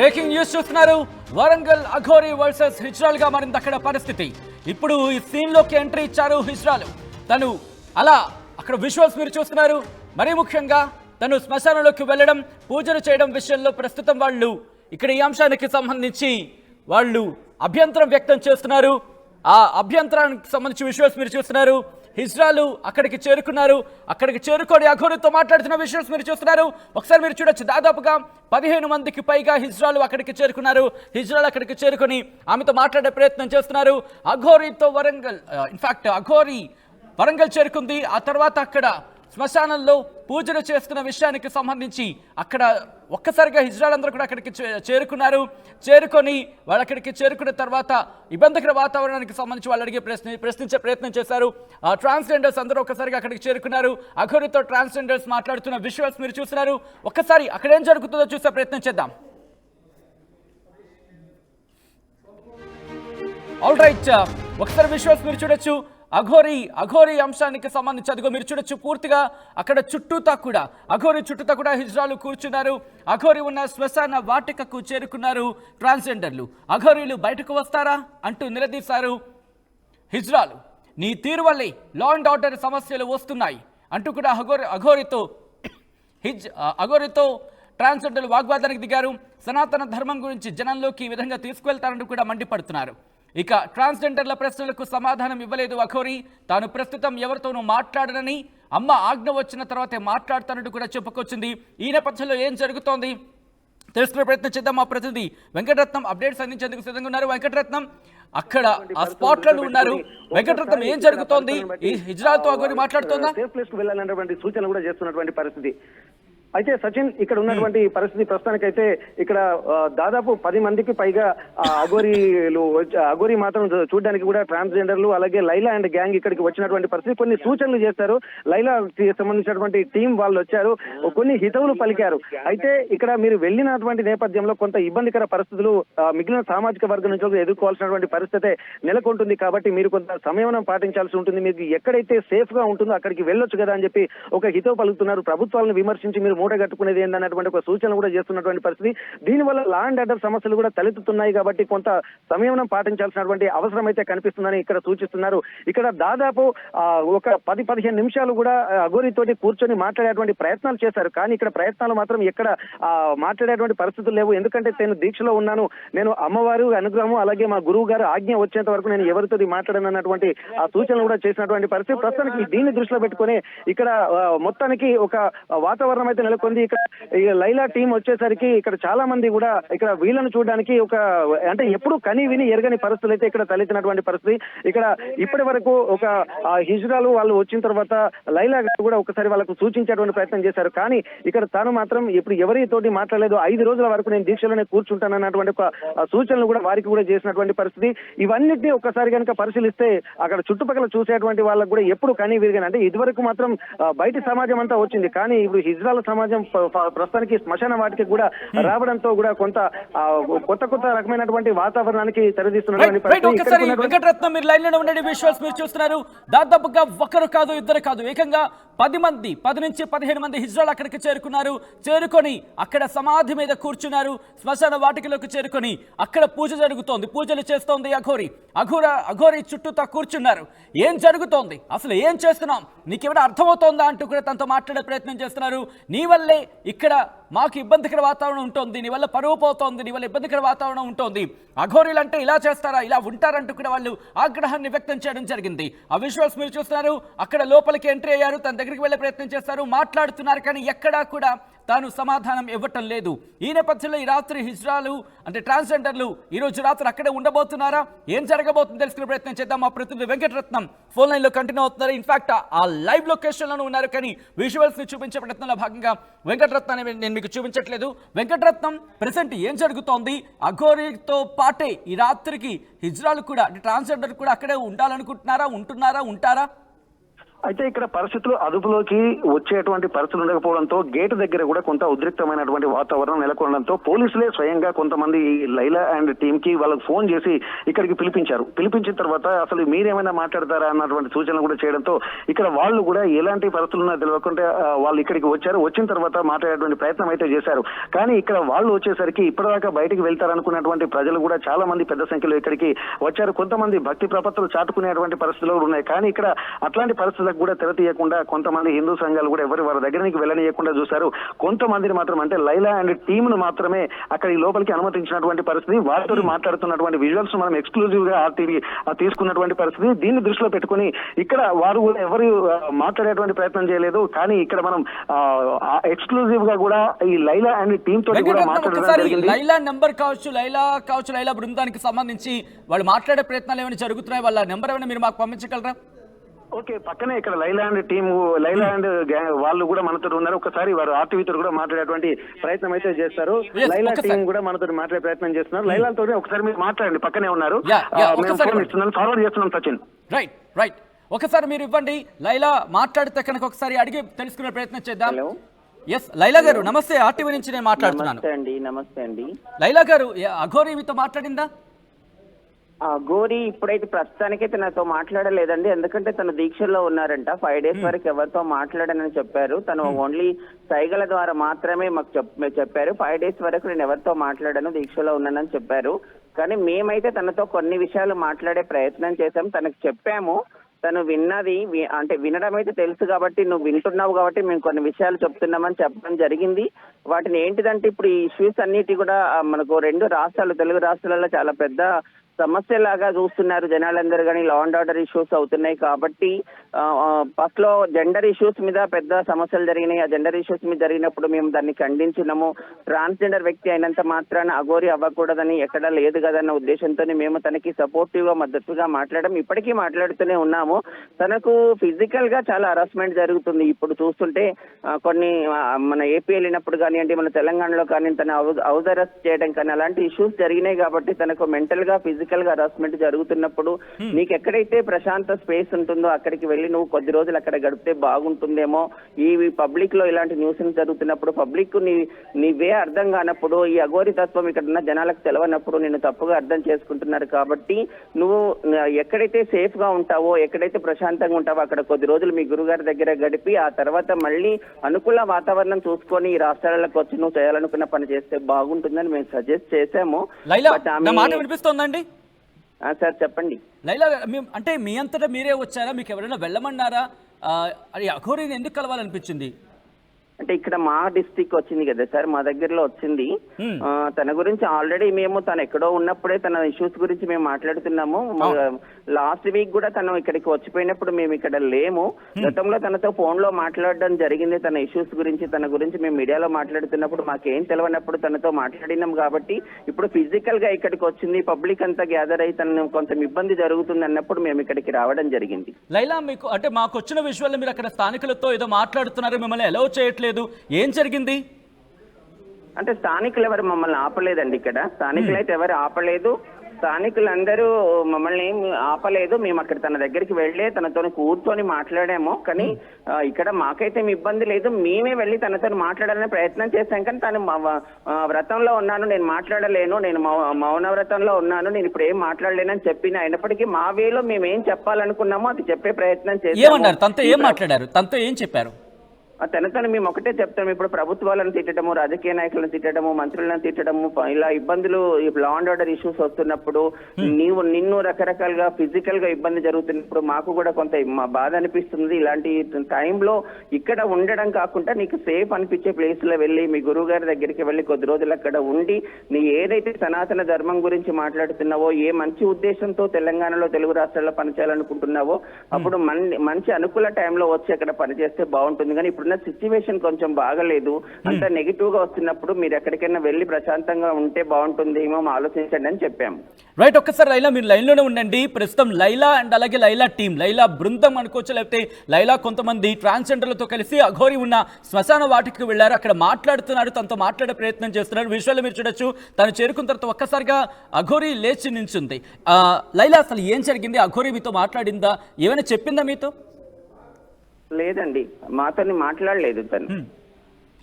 Breaking news చూస్తున్నారు. Warangal Aghori versus హిజ్రాల్ గా మారింది అక్కడ పరిస్థితి. ఇప్పుడు ఈ సీన్ లోకి ఎంట్రీ ఇచ్చారు హిజ్రాల్. తను అలా అక్కడ విజువల్స్ మీరు చూస్తున్నారు. మరీ ముఖ్యంగా తను శ్మశానంలోకి వెళ్ళడం, పూజలు చేయడం విషయంలో ప్రస్తుతం వాళ్ళు ఇక్కడ ఈ అంశానికి సంబంధించి వాళ్ళు అభ్యంతరం వ్యక్తం చేస్తున్నారు. ఆ అభ్యంతరానికి సంబంధించి విజువల్స్ మీరు చూస్తున్నారు. హిజ్రాలు అక్కడికి చేరుకున్నారు. అక్కడికి చేరుకొని అఘోరీతో మాట్లాడుతున్న విషయాలు మీరు చూస్తున్నారు. ఒకసారి మీరు చూడొచ్చు, దాదాపుగా 15 మందికి పైగా హిజ్రాలు అక్కడికి చేరుకున్నారు. హిజ్రాలు అక్కడికి చేరుకొని ఆమెతో మాట్లాడే ప్రయత్నం చేస్తున్నారు. అఘోరీతో వరంగల్, ఇన్ఫాక్ట్ అఘోరీ వరంగల్ చేరుకుంది. ఆ తర్వాత అక్కడ శ్మశానంలో పూజలు చేస్తున్న విషయానికి సంబంధించి అక్కడ ఒక్కసారిగా హిజ్రాల్ అందరూ కూడా అక్కడికి చేరుకున్నారు. చేరుకొని వాళ్ళు అక్కడికి చేరుకున్న తర్వాత ఇబ్బందికర వాతావరణానికి సంబంధించి వాళ్ళు అడిగే ప్రశ్నించే ప్రయత్నం చేశారు. ట్రాన్స్జెండర్స్ అందరూ ఒక్కసారిగా అక్కడికి చేరుకున్నారు. అఘోరీతో ట్రాన్స్జెండర్స్ మాట్లాడుతున్న విజువల్స్ మీరు చూస్తున్నారు. ఒక్కసారి అక్కడ ఏం జరుగుతుందో చూసే ప్రయత్నం చేద్దాం. ఆల్ రైట్, ఒకసారి విజువల్స్ మీరు చూడొచ్చు. అఘోరీ అంశానికి సంబంధించి అదిగో మీరు చూడొచ్చు. పూర్తిగా అక్కడ చుట్టూతా కూడా అఘోరీ చుట్టూతా కూడా హిజ్రాలు కూర్చున్నారు. అఘోరీ ఉన్న శ్మశాన వాటికకు చేరుకున్నారు ట్రాన్స్జెండర్లు. అఘోరీలు బయటకు వస్తారా అంటూ నిలదీశారు హిజ్రాలు. నీ తీరు వల్లే లా అండ్ ఆర్డర్ సమస్యలు వస్తున్నాయి అంటూ కూడా అఘోరీతో ట్రాన్స్జెండర్లు వాగ్వాదానికి దిగారు. సనాతన ధర్మం గురించి జనంలోకి ఈ విధంగా తీసుకువెళ్తారంటూ కూడా మండిపడుతున్నారు. ఇక ట్రాన్స్జెండర్ల ప్రశ్నలకు సమాధానం ఇవ్వలేదు అఘోరీ. తాను ప్రస్తుతం ఎవరితోనూ మాట్లాడనని, అమ్మ ఆజ్ఞ వచ్చిన తర్వాతే మాట్లాడతానంటూ కూడా చెప్పుకొచ్చింది. ఈ నేపథ్యంలో ఏం జరుగుతోంది తెలుసుకునే ప్రయత్నం చేద్దాం. మా ప్రతినిధి వెంకటరత్నం అప్డేట్స్ అందించేందుకు సిద్ధంగా ఉన్నారు. వెంకటరత్నం అక్కడ ఆ స్పాట్ లో ఉన్నారు. వెంకటరత్నం, ఏం జరుగుతోంది? ఈ హిజ్రాల్తో అఘోరీ మాట్లాడుతోందా? సేఫ్ ప్లేస్ కు వెళ్ళాలన్నటువంటి సూచన కూడా చేస్తున్నటువంటి పరిస్థితి. అయితే సచిన్, ఇక్కడ ఉన్నటువంటి పరిస్థితి ప్రస్తుతానికైతే ఇక్కడ దాదాపు 10 మందికి పైగా అఘోరీ మాత్రం చూడడానికి కూడా ట్రాన్స్జెండర్లు అలాగే లైలా అండ్ గ్యాంగ్ ఇక్కడికి వచ్చినటువంటి పరిస్థితి. కొన్ని సూచనలు చేస్తారు. లైలా సంబంధించినటువంటి టీం వాళ్ళు వచ్చారు, కొన్ని హితవులు పలికారు. అయితే ఇక్కడ మీరు వెళ్ళినటువంటి నేపథ్యంలో కొంత ఇబ్బందికర పరిస్థితులు మిగిలిన సామాజిక వర్గం నుంచి ఎదుర్కోవాల్సినటువంటి పరిస్థితి నెలకొంటుంది. కాబట్టి మీరు కొంత సంయమనం పాటించాల్సి ఉంటుంది. మీకు ఎక్కడైతే సేఫ్ గా ఉంటుందో అక్కడికి వెళ్ళొచ్చు కదా అని చెప్పి ఒక హితవు పలుకుతున్నారు. ప్రభుత్వాలను విమర్శించి మీరు మూట కట్టుకునేది ఏంటన్నటువంటి ఒక సూచన కూడా చేస్తున్నటువంటి పరిస్థితి. దీనివల్ల లా అండ్ ఆర్డర్ సమస్యలు కూడా తలెత్తుతున్నాయి. కాబట్టి కొంత సంయమనం పాటించాల్సినటువంటి అవసరం అయితే కనిపిస్తుందని ఇక్కడ సూచిస్తున్నారు. ఇక్కడ దాదాపు ఒక 10-15 నిమిషాలు కూడా అఘోరీతోటి కూర్చొని మాట్లాడేటువంటి ప్రయత్నాలు చేశారు. కానీ ఇక్కడ ప్రయత్నాలు మాత్రం ఎక్కడ మాట్లాడేటువంటి పరిస్థితులు లేవు. ఎందుకంటే నేను దీక్షలో ఉన్నాను, నేను అమ్మవారు అనుగ్రహం అలాగే మా గురువు గారు ఆజ్ఞ వచ్చేంత వరకు నేను ఎవరితో మాట్లాడనన్నటువంటి ఆ సూచనలు కూడా చేసినటువంటి పరిస్థితి. ప్రస్తుతానికి దీన్ని దృష్టిలో పెట్టుకుని ఇక్కడ మొత్తానికి ఒక వాతావరణం అయితే నెలకొంది. ఇక్కడ లైలా టీం వచ్చేసరికి ఇక్కడ చాలా మంది కూడా ఇక్కడ వీళ్ళను చూడడానికి ఒక అంటే ఎప్పుడు కని విని ఎరగని పరిస్థితులు అయితే ఇక్కడ తలెత్తినటువంటి పరిస్థితి. ఇక్కడ ఇప్పటి వరకు ఒక హిజ్రాలు వాళ్ళు వచ్చిన తర్వాత లైలా గారు కూడా ఒకసారి వాళ్ళకు సూచించేటువంటి ప్రయత్నం చేశారు. కానీ ఇక్కడ తాను మాత్రం ఇప్పుడు ఎవరితోటి మాట్లాడలేదు. 5 రోజుల వరకు నేను దీక్షలోనే కూర్చుంటానన్నటువంటి ఒక సూచనలు కూడా వారికి కూడా చేసినటువంటి పరిస్థితి. ఇవన్నిటినీ ఒక్కసారి కనుక పరిశీలిస్తే అక్కడ చుట్టుపక్కల చూసేటువంటి వాళ్ళకు కూడా ఎప్పుడు కని విరిగాను. అంటే ఇదివరకు మాత్రం బయట సమాజం అంతా వచ్చింది, కానీ ఇప్పుడు హిజ్రాల సమాజం ప్రస్తుతానికి శ్మశాన వాటికి కూడా రావడంతో కూడా కొంత కొత్త రకమైనటువంటి వాతావరణానికి తెరదీస్తున్నటువంటి పరిస్థితి. వెంకటరత్నం, మీరు లైన్ లో ఉండండి. విజువల్స్ మీరు చూస్తున్నారు. దాదాపుగా ఒకరు కాదు, ఇద్దరు కాదు, ఏకంగా 10 నుంచి 15 మంది హిజ్రాలు అక్కడికి చేరుకున్నారు. చేరుకొని అక్కడ సమాధి మీద కూర్చున్నారు. శ్మశాన వాటికలోకి చేరుకొని అక్కడ పూజ జరుగుతోంది, పూజలు చేస్తోంది అఘోరీ చుట్టూతా కూర్చున్నారు. ఏం జరుగుతోంది, అసలు ఏం చేస్తున్నాం, నీకేమైనా అర్థమవుతోందా అంటూ కూడా తనతో మాట్లాడే ప్రయత్నం చేస్తున్నారు. నీ వల్లే ఇక్కడ మాకు ఇబ్బందికర వాతావరణం ఉంటుంది, నీ వల్ల పరువు పోతోంది, నీ వల్ల ఇబ్బందికర వాతావరణం ఉంటుంది, అఘోరీలు అంటే ఇలా చేస్తారా, ఇలా ఉంటారంటూ కూడా వాళ్ళు ఆగ్రహాన్ని వ్యక్తం చేయడం జరిగింది. ఆ విజువల్స్ మీరు చూస్తున్నారు. అక్కడ లోపలికి ఎంట్రీ అయ్యారు, తన దగ్గరికి వెళ్ళే ప్రయత్నం చేస్తారు, మాట్లాడుతున్నారు, కానీ ఎక్కడా కూడా తాను సమాధానం ఇవ్వటం లేదు. ఈ నేపథ్యంలో ఈ రాత్రి హిజ్రాలు అంటే ట్రాన్స్జెండర్లు ఈ రోజు రాత్రి అక్కడే ఉండబోతున్నారా, ఏం జరగబోతుందో తెలుసుకునే ప్రయత్నం చేద్దాం. మా ప్రతినిధి వెంకటరత్నం ఫోన్ లైన్ లో కంటిన్యూ అవుతున్నారు. ఇన్ఫాక్ట్ ఆ లైవ్ లొకేషన్ లోనే ఉన్నారు, కానీ విజువల్స్ ని చూపించే ప్రయత్నంలో భాగంగా వెంకటరత్నాన్ని నేను మీకు చూపించట్లేదు. వెంకటరత్నం, ప్రెసెంట్ ఏం జరుగుతోంది? అఘోరీతో పాటే ఈ రాత్రికి హిజ్రాలు కూడా అంటే ట్రాన్స్జెండర్ కూడా అక్కడే ఉండాలనుకుంటున్నారా, ఉంటున్నారా, ఉంటారా? అయితే ఇక్కడ పరిస్థితులు అదుపులోకి వచ్చేటువంటి పరిస్థితులు ఉండకపోవడంతో గేటు దగ్గర కూడా కొంత ఉద్రిక్తమైనటువంటి వాతావరణం నెలకొనడంతో పోలీసులే స్వయంగా కొంతమంది లైలా అండ్ టీమ్ కి వాళ్ళకి ఫోన్ చేసి ఇక్కడికి పిలిపించారు. పిలిపించిన తర్వాత అసలు మీరేమైనా మాట్లాడతారా అన్నటువంటి సూచనలు కూడా చేయడంతో ఇక్కడ వాళ్ళు కూడా ఎలాంటి పరిస్థితులు ఉన్నాయో తెలియకుండా వాళ్ళు ఇక్కడికి వచ్చారు. వచ్చిన తర్వాత మాట్లాడేటువంటి ప్రయత్నం అయితే చేశారు. కానీ ఇక్కడ వాళ్ళు వచ్చేసరికి ఇప్పటిదాకా బయటికి వెళ్తారనుకున్నటువంటి ప్రజలు కూడా చాలా మంది పెద్ద సంఖ్యలో ఇక్కడికి వచ్చారు. కొంతమంది భక్తి ప్రపత్తులు చాటుకునేటువంటి పరిస్థితులు ఉన్నాయి. కానీ ఇక్కడ అట్లాంటి పరిస్థితులకు కూడా తెర తీయకుండా కొంతమంది హిందూ సంఘాలు కూడా వారి దగ్గరికి వెళ్ళనీయకుండా చూశారు. కొంతమందిని మాత్రం అంటే లైలా అండ్ టీమ్ ను మాత్రమే అక్కడ లోపలికి అనుమతించినటువంటి పరిస్థితి. వారితో మాట్లాడుతున్నటువంటి విజువల్స్ మనం ఎక్స్క్లూజివ్ గా ఆర్టీవీ తీసుకున్నటువంటి పరిస్థితి. దీన్ని దృష్టిలో పెట్టుకుని ఇక్కడ వారు కూడా ఎవరు మాట్లాడేటువంటి ప్రయత్నం చేయలేదు. కానీ ఇక్కడ మనం ఎక్స్క్లూజివ్ గా కూడా ఈ లైలా అండ్ టీమ్ తోటి కూడా మాట్లాడడం జరిగింది. లైలా నెంబర్ కావచ్చు, లైలా బృందానికి సంబంధించి వాళ్ళు మాట్లాడే ప్రయత్నాలు ఏమైనా జరుగుతున్నాయి? వాళ్ళ నెంబర్ ఏమైనా మీరు మాకు పంపించగలరా? ఓకే, పక్కనే ఇక్కడ Laila and team, Laila and వాళ్ళు కూడా మనతో ఉన్నారు. ఒకసారి వారు ఆర్టీవీతో కూడా మాట్లాడేటువంటి ప్రయత్నం అయితే చేస్తారు. లైలా టీం కూడా మనతో మాట్లాడే ప్రయత్నం చేస్తున్నారు. లైలాతో ఒకసారి మీరు మాట్లాడండి, పక్కనే ఉన్నారు. ఫార్వర్డ్ చేస్తున్నాం సచిన్. రైట్ ఒకసారి మీరు ఇవ్వండి. లైలా మాట్లాడితే కనుక ఒకసారి అడిగి తెలుసుకునే ప్రయత్నం చేద్దాం. ఎస్ లైలా గారు నమస్తే, ఆర్టీవీ నుంచి నేను మాట్లాడుతున్నాను. నమస్తే అండి. లైలా గారు అఘోరి మీతో మాట్లాడిందా? గోరి ఇప్పుడైతే ప్రస్తుతానికైతే నాతో మాట్లాడలేదండి. ఎందుకంటే తను దీక్షల్లో ఉన్నారంట. 5 days వరకు ఎవరితో మాట్లాడనని చెప్పారు. తను ఓన్లీ సైగల ద్వారా మాత్రమే మాకు చెప్పారు. 5 days వరకు నేను ఎవరితో మాట్లాడాను, దీక్షలో ఉన్నానని చెప్పారు. కానీ మేమైతే తనతో కొన్ని విషయాలు మాట్లాడే ప్రయత్నం చేశాం. తనకు చెప్పాము, తను విన్నది అంటే వినడం అయితే తెలుసు కాబట్టి, నువ్వు వింటున్నావు కాబట్టి మేము కొన్ని విషయాలు చెప్తున్నామని చెప్పడం జరిగింది. వాటిని ఏంటిదంటే ఇప్పుడు ఈ ఇష్యూస్ అన్నిటి కూడా మనకు 2 రాష్ట్రాలు, తెలుగు రాష్ట్రాలలో చాలా పెద్ద సమస్యలాగా చూస్తున్నారు జనాలందరూ. కానీ లా అండ్ ఆర్డర్ ఇష్యూస్ అవుతున్నాయి కాబట్టి ఫస్ట్ లో జెండర్ ఇష్యూస్ మీద పెద్ద సమస్యలు జరిగినాయి. ఆ జెండర్ ఇష్యూస్ మీద జరిగినప్పుడు మేము దాన్ని ఖండించినాము. ట్రాన్స్జెండర్ వ్యక్తి అయినంత మాత్రాన అఘోరి అవ్వకూడదని ఎక్కడా లేదు కదన్న ఉద్దేశంతో మేము తనకి సపోర్టివ్ గా మద్దతుగా మాట్లాడడం ఇప్పటికీ మాట్లాడుతూనే ఉన్నాము. తనకు ఫిజికల్ గా చాలా హరాస్మెంట్ జరుగుతుంది. ఇప్పుడు చూస్తుంటే కొన్ని మన ఏపీ వెళ్ళినప్పుడు కానివ్వండి, మన తెలంగాణలో కానీ తన హౌస్ అరెస్ట్ చేయడం కానీ అలాంటి ఇష్యూస్ జరిగినాయి కాబట్టి తనకు మెంటల్ గా ఫిజికల్ గా హరాస్మెంట్ జరుగుతున్నప్పుడు నీకు ఎక్కడైతే ప్రశాంత స్పేస్ ఉంటుందో అక్కడికి వెళ్ళి నువ్వు కొద్ది రోజులు అక్కడ గడిపితే బాగుంటుందేమో. ఈ పబ్లిక్ లో ఇలాంటి న్యూస్ జరుగుతున్నప్పుడు పబ్లిక్ నీవే అర్థం కానప్పుడు, ఈ అఘోరి తత్వం ఇక్కడ ఉన్న జనాలకు తెలవనప్పుడు నేను తప్పుగా అర్థం చేసుకుంటున్నారు. కాబట్టి నువ్వు ఎక్కడైతే సేఫ్ గా ఉంటావో, ఎక్కడైతే ప్రశాంతంగా ఉంటావో అక్కడ కొద్ది రోజులు మీ గురుగారి దగ్గర గడిపి ఆ తర్వాత మళ్ళీ అనుకూల వాతావరణం చూసుకొని ఈ రాష్ట్రాలకు వచ్చి నువ్వు చేయాలనుకున్న పని చేస్తే బాగుంటుందని మేము సజెస్ట్ చేశాము. వినిపిస్తోందండి సార్ చెప్పండి. లైలా అంటే మీ అంతటా మీరే వచ్చారా? మీకు ఎవరైనా వెళ్ళమన్నారా? అఘోరిని ఎందుకు కలవాలనిపించింది? అంటే ఇక్కడ మా డిస్ట్రిక్ట్ వచ్చింది కదా సార్, మా దగ్గరలో వచ్చింది. తన గురించి ఆల్రెడీ మేము తను ఎక్కడో ఉన్నప్పుడే తన ఇష్యూస్ గురించి మేము మాట్లాడుతున్నాము. లాస్ట్ వీక్ కూడా తను ఇక్కడికి వచ్చిపోయినప్పుడు మేము ఇక్కడ లేము. గతంలో తనతో ఫోన్ లో మాట్లాడడం జరిగింది. తన ఇష్యూస్ గురించి, తన గురించి మేము మీడియాలో మాట్లాడుతున్నప్పుడు మాకేం తెలియనప్పుడు తనతో మాట్లాడినాం. కాబట్టి ఇప్పుడు ఫిజికల్ గా ఇక్కడికి వచ్చింది, పబ్లిక్ అంతా గ్యాదర్ అయ్యి తను కొంచెం ఇబ్బంది జరుగుతుంది అన్నప్పుడు మేము ఇక్కడికి రావడం జరిగింది. లైలా మీకు అంటే మాకు వచ్చిన విషయాల్లో మీరు అక్కడ స్థానికులతో ఏదో మాట్లాడుతున్నారు, మిమ్మల్ని అలౌ చేయట్లేదు, ఏం జరిగింది? అంటే స్థానికులు ఎవరు మమ్మల్ని ఆపలేదండి. ఇక్కడ స్థానికులు అయితే ఎవరు ఆపలేదు. స్థానికులందరూ మమ్మల్ని ఆపలేదు. మేము అక్కడ తన దగ్గరికి వెళ్ళే తనతో కూర్చొని మాట్లాడాము. కానీ ఇక్కడ మాకైతే ఇబ్బంది లేదు. మేమే వెళ్ళి తనతో మాట్లాడాలనే ప్రయత్నం చేశాం. కానీ తను వ్రతంలో ఉన్నాను, నేను మాట్లాడలేను, నేను మౌన వ్రతంలో ఉన్నాను, నేను ఇప్పుడు ఏం మాట్లాడలేనని చెప్పిన అయినప్పటికీ మా వేలో మేము ఏం చెప్పాలనుకున్నామో అది చెప్పే ప్రయత్నం చేశాము. తనతో ఏం మాట్లాడారు? తనతో ఏం చెప్పారు? తనతో మేము ఒకటే చెప్తాము, ఇప్పుడు ప్రభుత్వాలను తిట్టడము, రాజకీయ నాయకులను తిట్టడము, మంత్రులను తిట్టడము, ఇలా ఇబ్బందులు లా అండ్ ఆర్డర్ ఇష్యూస్ వస్తున్నప్పుడు నిన్ను రకరకాలుగా ఫిజికల్ గా ఇబ్బంది జరుగుతున్నప్పుడు మాకు కూడా కొంత బాధ అనిపిస్తుంది. ఇలాంటి టైంలో ఇక్కడ ఉండడం కాకుండా నీకు సేఫ్ అనిపించే ప్లేస్ లో వెళ్ళి మీ గురువు గారి దగ్గరికి వెళ్ళి కొద్ది రోజులు అక్కడ ఉండి నీ ఏదైతే సనాతన ధర్మం గురించి మాట్లాడుతున్నావో, ఏ మంచి ఉద్దేశంతో తెలంగాణలో తెలుగు రాష్ట్రాల్లో పనిచేయాలనుకుంటున్నావో అప్పుడు మంచి అనుకూల టైంలో వచ్చి అక్కడ పనిచేస్తే బాగుంటుంది. కానీ ఇప్పుడు సిచ్యువేషన్ కొంచెం బాగలేదు, అంత నెగిటివ్ గా వస్తున్నప్పుడు మీరు ఎక్కడికైనా వెళ్ళి ప్రశాంతంగా ఉంటే బాగుంటుందేమో ఆలోచించండి అని చెప్పాము. రైట్, ఒక్కసారి లైలా మీరు లైన్ లోనే ఉండండి. ప్రస్తుతం లైలా అండ్ అలాగే లైలా టీం, లైలా బృందం అనుకోవచ్చు, లేకపోతే లైలా కొంతమంది ట్రాన్స్జెండర్లతో కలిసి అఘోరి ఉన్న శ్మశాన వాటికి వెళ్ళారు. అక్కడ మాట్లాడుతున్నారు, తనతో మాట్లాడే ప్రయత్నం చేస్తున్నారు. విజువల్ మీరు చూడొచ్చు. తను చేరుకున్న తర్వాత ఒక్కసారిగా అఘోరి లేచి నించుంది. లైలా అసలు ఏం జరిగింది? అఘోరి మీతో మాట్లాడిందా? ఏమైనా చెప్పిందా మీతో? లేదండి, మాతో మాట్లాడలేదు తను.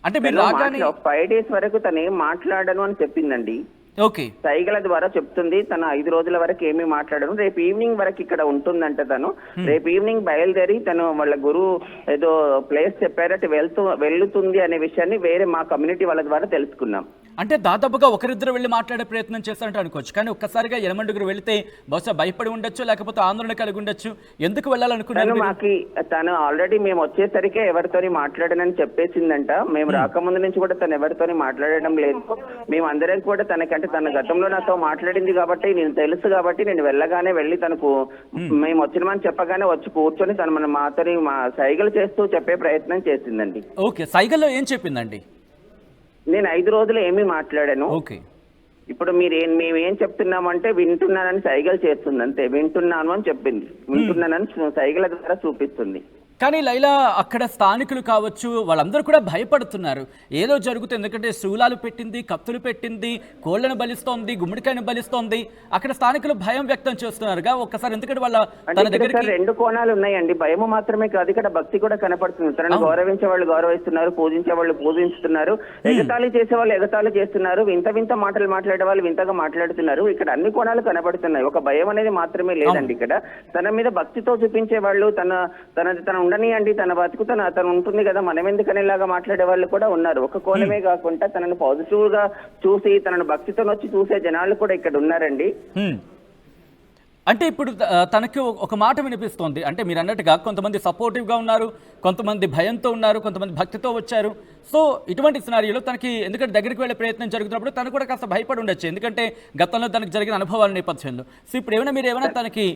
అంటే మీరు రాగానే 5 days వరకు తను ఏం మాట్లాడను అని చెప్పిందండి. ఓకే, సైగల ద్వారా చెప్తుంది. తను 5 రోజుల వరకు ఏమీ మాట్లాడను, రేపు ఈవినింగ్ వరకు ఇక్కడ ఉంటుందంట. తను రేపు ఈవినింగ్ బయలుదేరి తను వాళ్ళ గురువు ఏదో ప్లేస్ చెప్పారట వెళ్తుంది అనే విషయాన్ని వేరే మా కమ్యూనిటీ వాళ్ళ ద్వారా తెలుసుకున్నాం. అంటే దాదాపుగా ఒకరిద్దరు వెళ్ళి మాట్లాడే ప్రయత్నం చేస్తారంటే అనుకోవచ్చు, కానీ ఒక్కసారిగా ఎనమండుగురు వెళితే బహుశా భయపడి ఉండొచ్చు, లేకపోతే ఆందోళన కలిగి ఉండొచ్చు. ఎందుకు వెళ్ళాలనుకున్నాను? తను ఆల్రెడీ మేము వచ్చేసరికి ఎవరితోని మాట్లాడనని చెప్పేసిందంట. మేము రాకముందు నుంచి కూడా తను ఎవరితోని మాట్లాడడం లేదు. మేము అందరం కూడా తనకంటే తన గతంలో నాతో మాట్లాడింది కాబట్టి నేను తెలుసు కాబట్టి నేను వెళ్ళగానే వెళ్ళి తనకు మేము వచ్చినామని చెప్పగానే వచ్చి కూర్చొని తను మాతోని మా సైగలు చేస్తూ చెప్పే ప్రయత్నం చేసిందండి. ఓకే, సైగల్లో ఏం చెప్పిందండి? నేను 5 రోజులు ఏమీ మాట్లాడాను. ఓకే, ఇప్పుడు మేమేం చెప్తున్నామంటే వింటున్నానని సైగలు చేస్తుంది అంతే. వింటున్నాను అని చెప్పింది, వింటున్నానని సైగల ద్వారా చూపిస్తుంది. కానీ లైలా అక్కడ స్థానికులు కావచ్చు వాళ్ళందరూ కూడా భయపడుతున్నారు, ఏదో జరుగుతుంది. ఎందుకంటే శూలాలు పెట్టింది, కత్తులు పెట్టింది, కోళ్లను బలిస్తోంది, గుమ్మడికాయను బలిస్తోంది. అక్కడ స్థానికులు భయం వ్యక్తం చేస్తున్నారుగా ఒక్కసారి. ఎందుకంటే వాళ్ళ తన దగ్గరికి 2 కోణాలు ఉన్నాయండి. భయము మాత్రమే కాదు, ఇక్కడ భక్తి కూడా కనపడుతుంది. తనను గౌరవించే వాళ్ళు గౌరవిస్తున్నారు, పూజించే వాళ్ళు పూజిస్తున్నారు, ఎగతాళి చేసే వాళ్ళు ఎగతాళి చేస్తున్నారు, వింత వింత మాటలు మాట్లాడే వాళ్ళు వింతగా మాట్లాడుతున్నారు. ఇక్కడ అన్ని కోణాలు కనపడుతున్నాయి. ఒక భయం అనేది మాత్రమే లేదండి ఇక్కడ. తన మీద భక్తితో చూపించే వాళ్ళు తన ఉండనియండి, తన బతుకు తను ఉంటుంది కదా, మనం ఎందుకనేలాగా మాట్లాడే వాళ్ళు కూడా ఉన్నారు. ఒక కోణమే కాకుండా తనను పాజిటివ్ గా చూసి తనను భక్తితో వచ్చి చూసే జనాలు కూడా ఇక్కడ ఉన్నారండి. అంటే ఇప్పుడు తనకి ఒక మాట వినిపిస్తోంది, అంటే మీరు అన్నట్టుగా కొంతమంది సపోర్టివ్గా ఉన్నారు, కొంతమంది భయంతో ఉన్నారు, కొంతమంది భక్తితో వచ్చారు. సో ఇటువంటి సినారియోలో తనకి ఎందుకంటే దగ్గరికి వెళ్ళే ప్రయత్నం జరుగుతున్నప్పుడు తను కూడా కాస్త భయపడి ఉండొచ్చు, ఎందుకంటే గతంలో తనకు జరిగిన అనుభవాల నేపథ్యంలో. సో ఇప్పుడు మీరు ఏమైనా తనకి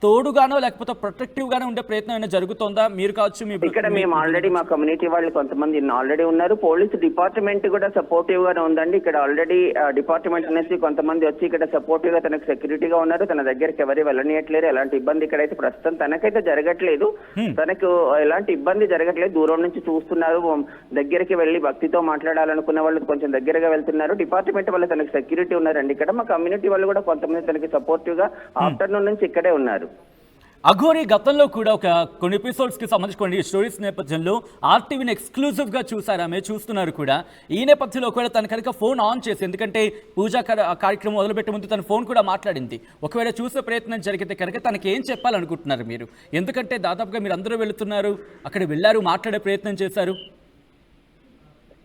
తోడుగానో లేకపోతే ప్రొటెక్టివ్ గానే ఉండే ప్రయత్నం ఏమైనా జరుగుతుందా? మీరు కావచ్చు, ఇక్కడ మేము ఆల్రెడీ మా కమ్యూనిటీ వాళ్ళు కొంతమంది ఆల్రెడీ ఉన్నారు. పోలీసు డిపార్ట్మెంట్ కూడా సపోర్టివ్ గానే ఉందండి. ఇక్కడ ఆల్రెడీ డిపార్ట్మెంట్ నుంచి కొంతమంది వచ్చి ఇక్కడ సపోర్టివ్ గా తనకు సెక్యూరిటీగా ఉన్నారు. తన దగ్గరికి ఎవరు వెళ్ళనియట్లేరు. ఎలాంటి ఇబ్బంది ఇక్కడైతే ప్రస్తుతం తనకైతే జరగట్లేదు. తనకు ఎలాంటి ఇబ్బంది జరగట్లేదు. దూరం నుంచి చూస్తున్నారు. దగ్గరికి వెళ్ళి భక్తితో మాట్లాడాలనుకున్న వాళ్ళు కొంచెం దగ్గరగా వెళ్తున్నారు. డిపార్ట్మెంట్ వాళ్ళు తనకు సెక్యూరిటీ ఉన్నారండి. ఇక్కడ మా కమ్యూనిటీ వాళ్ళు కూడా కొంతమంది తనకి సపోర్టివ్ గా ఆఫ్టర్నూన్ నుంచి ఇక్కడే ఉన్నారు. అఘోరి గతంలో కూడా కొన్ని ఎపిసోడ్స్ కి సంబంధించి కొన్ని స్టోరీస్ నేపథ్యంలో ఆర్టీవీని ఎక్స్క్లూజివ్ గా చూసారు, ఆమె చూస్తున్నారు కూడా. ఈ నేపథ్యంలో ఒకవేళ తన కనుక ఫోన్ ఆన్ చేసి, ఎందుకంటే పూజా కార్యక్రమం మొదలుపెట్టే ముందు తన ఫోన్ కూడా మాట్లాడింది, ఒకవేళ చూసే ప్రయత్నం జరిగితే కనుక తనకి ఏం చెప్పాలనుకుంటున్నారు మీరు? ఎందుకంటే దాదాపుగా మీరు అందరూ వెళుతున్నారు, అక్కడ వెళ్ళారు, మాట్లాడే ప్రయత్నం చేశారు.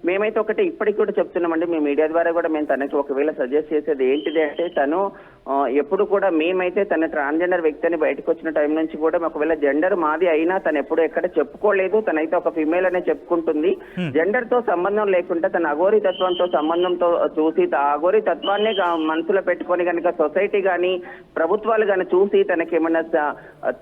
మేమైతే ఒకటి ఇప్పటికి కూడా చెప్తున్నామండి, మీ మీడియా ద్వారా కూడా మేము తనకి ఒకవేళ సజెస్ట్ చేసేది ఏంటిది అంటే, తను ఎప్పుడు కూడా మేమైతే తన ట్రాన్స్జెండర్ వ్యక్తి అని బయటకు వచ్చిన టైం నుంచి కూడా ఒకవేళ జెండర్ మాది అయినా తను ఎప్పుడు ఎక్కడ చెప్పుకోలేదు. తనైతే ఒక ఫిమేల్ అనే చెప్పుకుంటుంది. జెండర్ తో సంబంధం లేకుండా తన అఘోరి తత్వంతో సంబంధంతో చూసి ఆ అఘోరి తత్వాన్ని మనసులో పెట్టుకొని కనుక సొసైటీ కానీ ప్రభుత్వాలు కానీ చూసి తనకి ఏమన్నా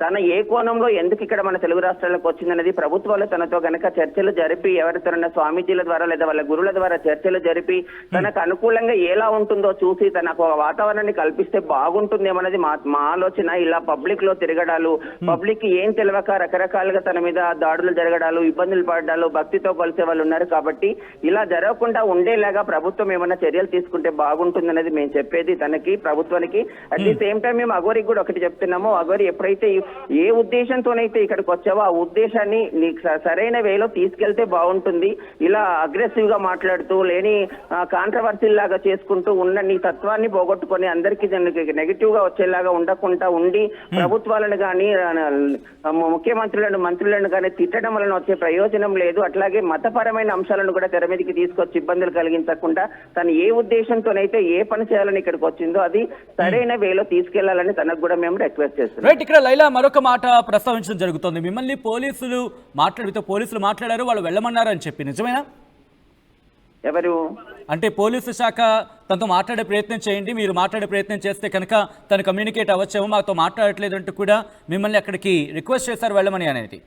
తన ఏ కోణంలో ఎందుకు ఇక్కడ మన తెలుగు రాష్ట్రాలకు వచ్చిందనేది ప్రభుత్వాలు తనతో కనుక చర్చలు జరిపి, ఎవరితోనన్నా స్వామీజీల ద్వారా లేదా వాళ్ళ గురువుల ద్వారా చర్చలు జరిపి తనకు అనుకూలంగా ఎలా ఉంటుందో చూసి తనకు వాతావరణాన్ని కల్పిస్తే బాగుంటుందేమన్నది మా ఆలోచన. ఇలా పబ్లిక్ లో తిరగడాలు, పబ్లిక్ ఏం తెలియక రకరకాలుగా తన మీద దాడులు జరగడాలు, ఇబ్బందులు పడ్డాలు, భక్తితో కొలిసే వాళ్ళు ఉన్నారు. కాబట్టి ఇలా జరగకుండా ఉండేలాగా ప్రభుత్వం ఏమైనా చర్యలు తీసుకుంటే బాగుంటుందనేది మేము చెప్పేది తనకి, ప్రభుత్వానికి. అట్ ది సేమ్ టైం మేము అఘోరికి కూడా ఒకటి చెప్తున్నాము, అఘోరి ఎప్పుడైతే ఏ ఉద్దేశంతోనైతే ఇక్కడికి వచ్చావో ఆ ఉద్దేశాన్ని నీకు సరైన వేలో తీసుకెళ్తే బాగుంటుంది. ఇలా అగ్రెసివ్ గా మాట్లాడుతూ లేని కాంట్రవర్సీ లాగా చేసుకుంటూ ఉన్న నీ తత్వాన్ని పోగొట్టుకొని అందరికీ నెగిటివ్ గా వచ్చేలాగా ఉండకుండా ఉండి ప్రభుత్వాలను కానీ మంత్రులను కానీ తిట్టడం వలన వచ్చే ప్రయోజనం లేదు. అట్లాగే మతపరమైన అంశాలను కూడా తెర మీదకి తీసుకొచ్చి ఇబ్బందులు కలిగించకుండా తను ఏ ఉద్దేశంతోనైతే ఏ పని చేయాలని ఇక్కడికి వచ్చిందో అది సరైన వేలో తీసుకెళ్లాలని తనకు కూడా మేము రిక్వెస్ట్ చేస్తున్నాం. ఇక్కడ లైలా మరొక మాట ప్రస్తావించడం జరుగుతుంది, మిమ్మల్ని పోలీసులు మాట్లాడారు, వాళ్ళు వెళ్ళమన్నారు అని చెప్పి, నిజమేనా? ఎవరు అంటే పోలీసు శాఖ తనతో మాట్లాడే ప్రయత్నం చేయండి, మీరు మాట్లాడే ప్రయత్నం చేస్తే కనుక తను కమ్యూనికేట్ అవ్వచ్చేమో, మాతో మాట్లాడట్లేదు అంటూ కూడా మిమ్మల్ని అక్కడికి రిక్వెస్ట్ చేశారు వెళ్ళమని అనేది.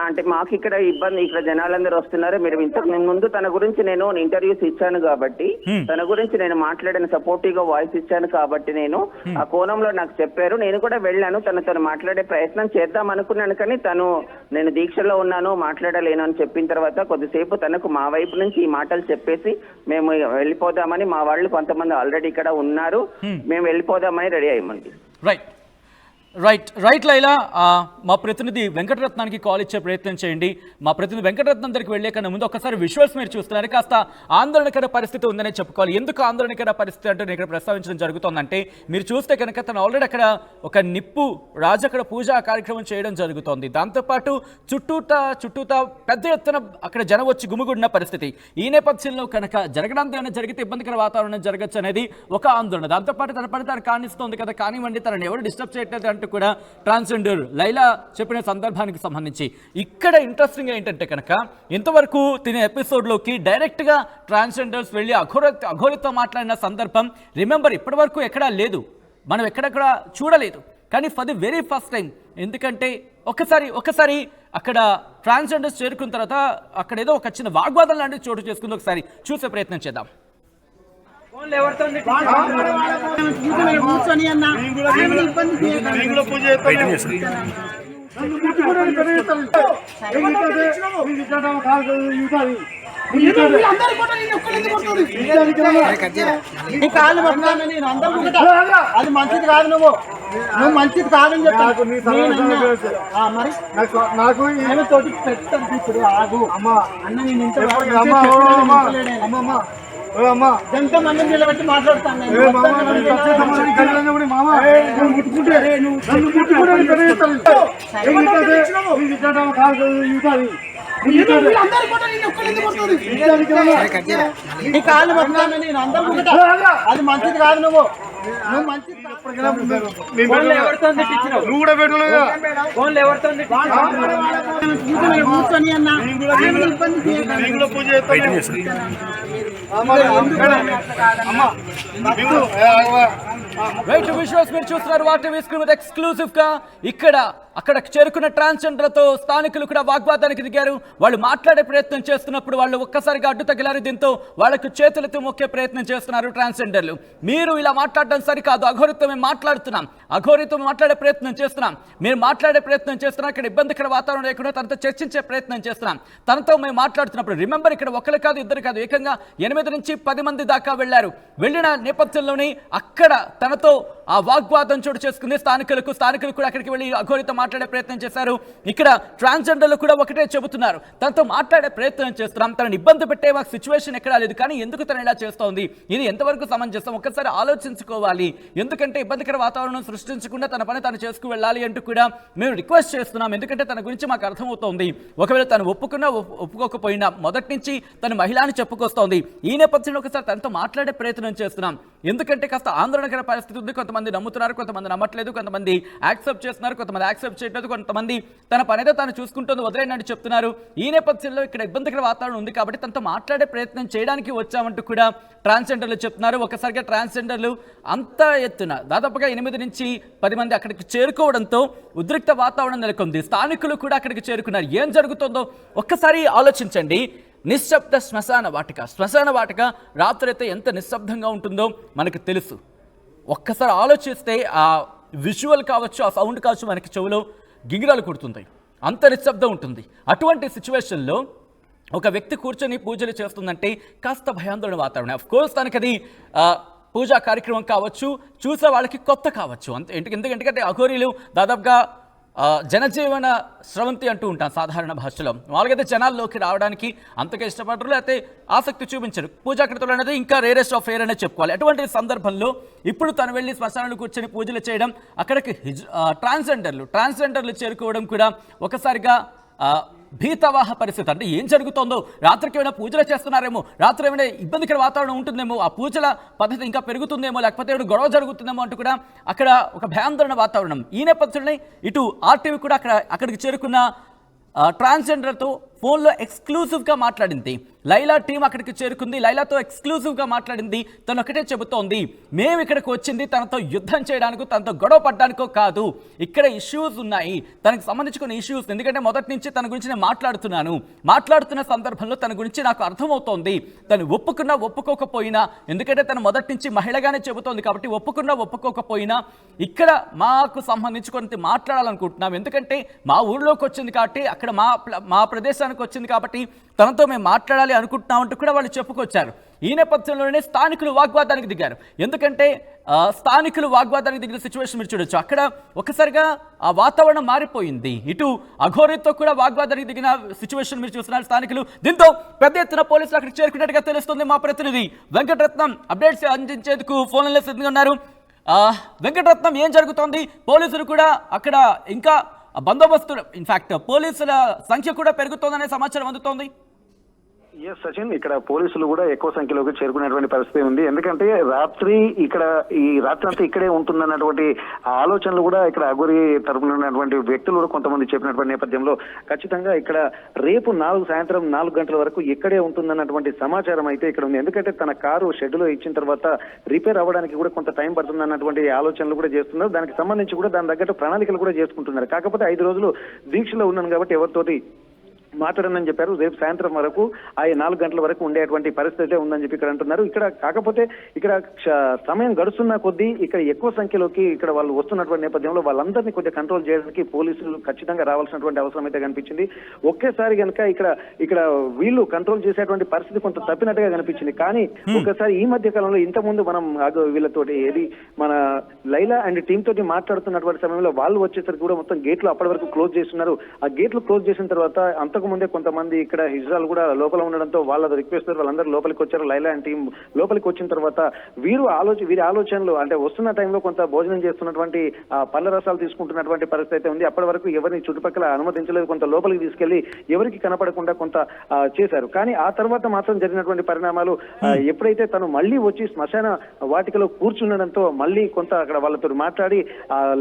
అంటే మాకు ఇక్కడ ఇబ్బంది, ఇక్కడ జనాలందరూ వస్తున్నారు. మీరు ఇంతకు ముందు తన గురించి నేను ఇంటర్వ్యూస్ ఇచ్చాను కాబట్టి, తన గురించి నేను మాట్లాడిన సపోర్టివ్ గా వాయిస్ ఇచ్చాను కాబట్టి నేను ఆ కోణంలో నాకు చెప్పారు. నేను కూడా వెళ్ళాను, తనతో మాట్లాడే ప్రయత్నం చేద్దాం అనుకున్నాను. కానీ నేను దీక్షలో ఉన్నాను, మాట్లాడలేను అని చెప్పిన తర్వాత కొద్దిసేపు తనకు మా వైపు నుంచి ఈ మాటలు చెప్పేసి మేము వెళ్ళిపోదామని, మా వాళ్ళు కొంతమంది ఆల్రెడీ ఇక్కడ ఉన్నారు, మేము వెళ్ళిపోదామని రెడీ అయ్యామండి. రైట్. రైట్ లైలా, మా ప్రతినిధి వెంకటరత్నానికి కాల్ ఇచ్చే ప్రయత్నం చేయండి. మా ప్రతినిధి వెంకటరత్నం దగ్గరికి వెళ్ళే కన్నా ముందు ఒకసారి విజువల్స్ మీరు చూస్తున్నారు, కాస్త ఆందోళనకర పరిస్థితి ఉందనే చెప్పుకోవాలి. ఎందుకు ఆందోళనకర పరిస్థితి అంటే నేను ఇక్కడ ప్రస్తావించడం జరుగుతోందంటే, మీరు చూస్తే కనుక తను ఆల్రెడీ అక్కడ ఒక నిప్పు రాజు అక్కడ పూజా కార్యక్రమం చేయడం జరుగుతోంది. దాంతోపాటు చుట్టూతా పెద్ద ఎత్తున అక్కడ జనం వచ్చి గుమిగూడిన పరిస్థితి. ఈ నేపథ్యంలో కనుక జరగడానికి ఏమైనా జరిగితే ఇబ్బందికర వాతావరణం జరగచ్చు అనేది ఒక ఆందోళన. దాంతోపాటు తన పని తను కానిస్తోంది కదా, కానివ్వండి, తనని ఎవరు డిస్టర్బ్ చేయట్లేదు అంటూ కూడా ట్రాన్స్జెండర్ లైలా చెప్పిన సందర్భానికి సంబంధించి ఇక్కడ ఇంట్రెస్టింగ్ ఏంటంటే కనుక ఇంతవరకు తినే ఎపిసోడ్లోకి డైరెక్ట్గా ట్రాన్స్జెండర్స్ వెళ్ళి అఘోరితో మాట్లాడిన సందర్భం రిమెంబర్ ఇప్పటి వరకు ఎక్కడా లేదు, మనం ఎక్కడెక్కడ చూడలేదు. కానీ for the very first time, ఎందుకంటే ఒకసారి అక్కడ ట్రాన్స్జెండర్స్ చేరుకున్న తర్వాత అక్కడ ఏదో ఒక చిన్న వాగ్వాదం లాంటిది చోటు చేసుకుంది. ఒకసారి చూసే ప్రయత్నం చేద్దాం. అది మంచిది కాదు, నువ్వు మంచిది కాదని చెప్పాను. మరి నాకు తోటి పెట్టారు ఆగు అన్న, నేను ఇంత ఎంతో మందిని నిలబెట్టి మాట్లాడుతాను. అది మంచిది కాదు, నువ్వు మంచిది కూర్చొని అన్న రైట్ విజువల్స్ మీరు చూస్తున్నారు వాటివి స్క్రీన్ మీద ఎక్స్క్లూజివ్ గా. అక్కడ చేరుకున్న ట్రాన్స్జెండర్లతో స్థానికులు కూడా వాగ్వాదానికి దిగారు. వాళ్ళు మాట్లాడే ప్రయత్నం చేస్తున్నప్పుడు వాళ్ళు ఒక్కసారిగా అడ్డు తగిలారు. దీంతో వాళ్ళకు చేతులతో మొక్కే ప్రయత్నం చేస్తున్నారు ట్రాన్స్జెండర్లు. మీరు ఇలా మాట్లాడడం సరికాదు, అఘోరితో మేము మాట్లాడుతున్నాం, అఘోరితో మాట్లాడే ప్రయత్నం చేస్తున్నాం, మీరు మాట్లాడే ప్రయత్నం చేస్తున్నాం, ఇక్కడ ఇబ్బందికర వాతావరణం లేకుండా తనతో చర్చించే ప్రయత్నం చేస్తున్నాం, తనతో మేము మాట్లాడుతున్నప్పుడు రిమెంబర్ ఇక్కడ ఒకరు కాదు ఇద్దరు కాదు, ఏకంగా 8 నుంచి 10 మంది దాకా వెళ్ళారు. వెళ్ళిన నేపథ్యంలోనే అక్కడ తనతో ఆ వాగ్వాదం చోటు చేసుకుంది. స్థానికులు కూడా అక్కడికి వెళ్ళి అఘోరితో మాట్లాడే ప్రయత్నం చేశారు. ఇక్కడ ట్రాన్స్జెండర్లు కూడా ఒకటే చెబుతున్నారు, తనతో మాట్లాడే ప్రయత్నం చేస్తున్నాం, తనని ఇబ్బంది పెట్టే మాకు సిచ్యువేషన్ ఎక్కడా లేదు, కానీ ఎందుకు తను ఇలా చేస్తోంది, ఇది ఎంతవరకు సమంజసం, ఒక్కసారి ఆలోచించుకోవాలి, ఎందుకంటే ఇబ్బందికర వాతావరణం సృష్టించకుండా తన పని తను చేసుకు వెళ్ళాలి అంటూ కూడా మేము రిక్వెస్ట్ చేస్తున్నాం. ఎందుకంటే తన గురించి మాకు అర్థమవుతోంది, ఒకవేళ తను ఒప్పుకున్నా ఒప్పుకోకపోయినా మొదటి నుంచి తను మహిళ అని చెప్పుకొస్తోంది. ఈ నేపథ్యంలో ఒకసారి తనతో మాట్లాడే ప్రయత్నం చేస్తున్నాం, ఎందుకంటే కాస్త ఆందోళనకర పరిస్థితి ఉంది. కొంతమంది నమ్ముతున్నారు, కొంతమంది నమ్మట్లేదు, కొంతమంది యాక్సెప్ట్ చేస్తున్నారు, కొంతమంది యాక్సెప్ట్ చేయట్లేదు, కొంతమంది తన పనితో తాను చూసుకుంటుంది వదిలేనని చెప్తున్నారు. ఈ నేపథ్యంలో ఇక్కడ ఇబ్బందికర వాతావరణం ఉంది కాబట్టి తనతో మాట్లాడే ప్రయత్నం చేయడానికి వచ్చామంటూ కూడా ట్రాన్స్జెండర్లు చెప్తున్నారు. ఒకసారిగా ట్రాన్స్జెండర్లు అంత ఎత్తున దాదాపుగా 8 నుంచి 10 మంది అక్కడికి చేరుకోవడంతో ఉద్రిక్త వాతావరణం నెలకొంది. స్థానికులు కూడా అక్కడికి చేరుకున్నారు. ఏం జరుగుతుందో ఒక్కసారి ఆలోచించండి. నిశ్శబ్ద శ్మశాన వాటిక రాత్రి అయితే ఎంత నిశ్శబ్దంగా ఉంటుందో మనకు తెలుసు. ఒక్కసారి ఆలోచిస్తే ఆ విజువల్ కావచ్చు, ఆ సౌండ్ కావచ్చు, మనకి చెవులో గింగిరాలు కుడుతుంటాయి, అంత నిశ్శబ్దం ఉంటుంది. అటువంటి సిచ్యువేషన్లో ఒక వ్యక్తి కూర్చొని పూజలు చేస్తుందంటే కాస్త భయాందోళన వాతావరణం. అఫ్కోర్స్ తనకి అది పూజా కార్యక్రమం కావచ్చు, చూసే వాళ్ళకి కొత్త కావచ్చు. ఎందుకంటే అఘోరీలు దాదాపుగా జనజీవన స్రవంతి అంటూ ఉంటాం సాధారణ భాషలో. వాళ్ళకైతే జనాల్లోకి రావడానికి అంతగా ఇష్టపడరు, లేకపోతే ఆసక్తి చూపించరు. పూజాకృతులు అనేది ఇంకా రేరెస్ట్ ఆఫ్ రేర్ అనే చెప్పుకోవాలి. అటువంటి సందర్భంలో ఇప్పుడు తను వెళ్ళి శ్మశానాలు కూర్చొని పూజలు చేయడం, అక్కడికి ట్రాన్స్జెండర్లు చేరుకోవడం కూడా ఒకసారిగా భీతవాహ పరిస్థితి. అంటే ఏం జరుగుతుందో, రాత్రికి ఏమైనా పూజలు చేస్తున్నారేమో, రాత్రి ఏమైనా ఇబ్బందికర వాతావరణం ఉంటుందేమో, ఆ పూజల పద్ధతి ఇంకా పెరుగుతుందేమో, లేకపోతే ఏమైనా గొడవ జరుగుతుందేమో అంటూ కూడా అక్కడ ఒక భయాందోళన వాతావరణం. ఈ నేపథ్యంలోనే ఇటు ఆర్టీవీ కూడా అక్కడికి చేరుకున్న ట్రాన్స్జెండర్తో ఫోన్లో ఎక్స్క్లూజివ్గా మాట్లాడింది. లైలా టీం అక్కడికి చేరుకుంది, లైలాతో ఎక్స్క్లూజివ్గా మాట్లాడింది. తను ఒకటే చెబుతోంది, మేము ఇక్కడికి వచ్చింది తనతో యుద్ధం చేయడానికో తనతో గొడవ పడ్డానికో కాదు, ఇక్కడ ఇష్యూస్ ఉన్నాయి, తనకు సంబంధించుకున్న ఇష్యూస్. ఎందుకంటే మొదటి నుంచి తన గురించి నేను మాట్లాడుతున్న సందర్భంలో తన గురించి నాకు అర్థమవుతోంది. తను ఒప్పుకున్నా ఒప్పుకోకపోయినా, ఎందుకంటే తను మొదటి నుంచి మహిళగానే చెబుతోంది కాబట్టి ఒప్పుకున్నా ఒప్పుకోకపోయినా ఇక్కడ మాకు సంబంధించి కొంత మాట్లాడాలనుకుంటున్నాం. ఎందుకంటే మా ఊళ్ళోకి వచ్చింది కాబట్టి, అక్కడ మా ప్రదేశానికి వచ్చింది కాబట్టి తనతో మేము మాట్లాడాలి అనుకుంటున్నామంటూ కూడా వాళ్ళు చెప్పుకొచ్చారు. ఈ నేపథ్యంలోనే స్థానికులు వాగ్వాదానికి దిగారు. ఎందుకంటే స్థానికులు వాగ్వాదానికి దిగిన సిచ్యువేషన్ మీరు చూడొచ్చు. అక్కడ ఒక్కసారిగా ఆ వాతావరణం మారిపోయింది. ఇటు అఘోరితో కూడా వాగ్వాదానికి దిగిన సిచ్యువేషన్ మీరు చూస్తున్నారు స్థానికులు. దీంతో పెద్ద ఎత్తున పోలీసులు అక్కడికి చేరుకున్నట్టుగా తెలుస్తుంది. మా ప్రతినిధి వెంకటరత్నం అప్డేట్స్ అందించేందుకు ఫోన్లో సిద్ధంగా ఉన్నారు. వెంకటరత్నం, ఏం జరుగుతోంది? పోలీసులు కూడా అక్కడ ఇంకా బందోబస్తు, ఇన్ఫాక్ట్ పోలీసుల సంఖ్య కూడా పెరుగుతోందనే సమాచారం అందుతోంది. ఎస్ సచిన్, ఇక్కడ పోలీసులు కూడా ఎక్కువ సంఖ్యలోకి చేరుకునేటువంటి పరిస్థితి ఉంది. ఎందుకంటే రాత్రి అంతా ఇక్కడే ఉంటుందన్నటువంటి ఆలోచనలు కూడా ఇక్కడ అఘోరి తరపున ఉన్నటువంటి వ్యక్తులు కూడా కొంతమంది చెప్పినటువంటి నేపథ్యంలో ఖచ్చితంగా ఇక్కడ రేపు సాయంత్రం 4 గంటల వరకు ఇక్కడే ఉంటుందన్నటువంటి సమాచారం అయితే ఇక్కడ ఉంది. ఎందుకంటే తన కారు షెడ్లో ఇచ్చిన తర్వాత రిపేర్ అవ్వడానికి కూడా కొంత టైం పడుతుందన్నటువంటి ఆలోచనలు కూడా చేస్తున్నారు. దానికి సంబంధించి కూడా దాని తగ్గట్టు ప్రణాళికలు కూడా చేసుకుంటున్నారు. కాకపోతే 5 రోజులు దీక్షలో ఉన్నాను కాబట్టి ఎవరితోటి మాట్లాడనని చెప్పారు. రేపు సాయంత్రం వరకు 4 గంటల వరకు ఉండేటువంటి పరిస్థితి ఉందని చెప్పి ఇక్కడ అంటున్నారు. ఇక్కడ కాకపోతే ఇక్కడ సమయం గడుస్తున్న కొద్దీ ఇక్కడ ఎక్కువ సంఖ్యలోకి ఇక్కడ వాళ్ళు వస్తున్నటువంటి నేపథ్యంలో వాళ్ళందరినీ కొద్దిగా కంట్రోల్ చేయడానికి పోలీసులు ఖచ్చితంగా రావాల్సినటువంటి అవసరం అయితే కనిపించింది. ఒకేసారి కనుక ఇక్కడ వీళ్ళు కంట్రోల్ చేసేటువంటి పరిస్థితి కొంత తప్పినట్టుగా కనిపించింది. కానీ ఒకసారి ఈ మధ్య కాలంలో ఇంతకుముందు మనం వీళ్ళతోటి మన లైలా అండ్ టీమ్ తోటి మాట్లాడుతున్నటువంటి సమయంలో వాళ్ళు వచ్చేసరికి కూడా మొత్తం గేట్లు అప్పటి వరకు క్లోజ్ చేస్తున్నారు. ఆ గేట్లు క్లోజ్ చేసిన తర్వాత అంతకు ముందే కొంతమంది ఇక్కడ హిజ్రాలు కూడా లోపల ఉండడంతో వాళ్ళ రిక్వెస్ట్ వాళ్ళందరూ లోపలికి వచ్చారు. లైలా అండ్ టీం లోపలికి వచ్చిన తర్వాత వీరి ఆలోచనలు అంటే వస్తున్న టైంలో కొంత భోజనం చేస్తున్నటువంటి పళ్ళ రసాలు తీసుకుంటున్నటువంటి పరిస్థితి అయితే ఉంది. అప్పటి వరకు ఎవరిని చుట్టుపక్కల అనుమతించలేదు. కొంత లోపలికి తీసుకెళ్లి ఎవరికి కనపడకుండా కొంత చేశారు. కానీ ఆ తర్వాత మాత్రం జరిగినటువంటి పరిణామాలు ఎప్పుడైతే తను మళ్ళీ వచ్చి శ్మశాన వాటికలో కూర్చుండడంతో మళ్ళీ కొంత అక్కడ వాళ్ళతో మాట్లాడి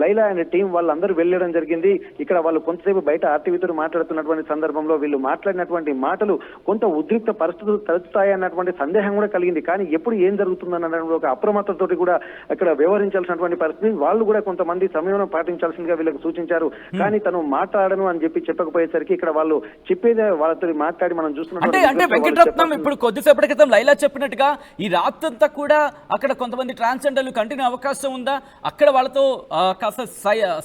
లైలా అండ్ టీం వాళ్ళందరూ వెళ్ళడం జరిగింది. ఇక్కడ వాళ్ళు కొంతసేపు బయట ఆర్టీవీతో మాట్లాడుతున్నటువంటి సందర్భంలో వీళ్ళు మాట్లాడినటువంటి మాటలు కొంత ఉద్రిక్త పరిస్థితులు తలెత్తుతాయన్నటువంటి సందేహం కూడా కలిగింది. కానీ ఎప్పుడు ఏం జరుగుతుందన్నటువంటి ఒక అప్రమత్తతో కూడా అక్కడ వ్యవహరించాల్సినటువంటి పరిస్థితి. వాళ్ళు కూడా కొంతమంది సమయం పాటించాల్సిందిగా వీళ్ళకి సూచించారు. కానీ తను మాట్లాడను అని చెప్పకపోయేసరికి ఇక్కడ వాళ్ళు చెప్పేదే వాళ్ళతో మాట్లాడి మనం చూస్తున్నట్టు అంటే వెంకటరత్నం ఇప్పుడు కొద్దిసేపటి క్రితం లైలా చెప్పినట్టుగా ఈ రాత్రంతా కూడా అక్కడ కొంతమంది ట్రాన్స్జెండర్లు కంటిన్యూ అవకాశం ఉందా? అక్కడ వాళ్ళతో కాస్త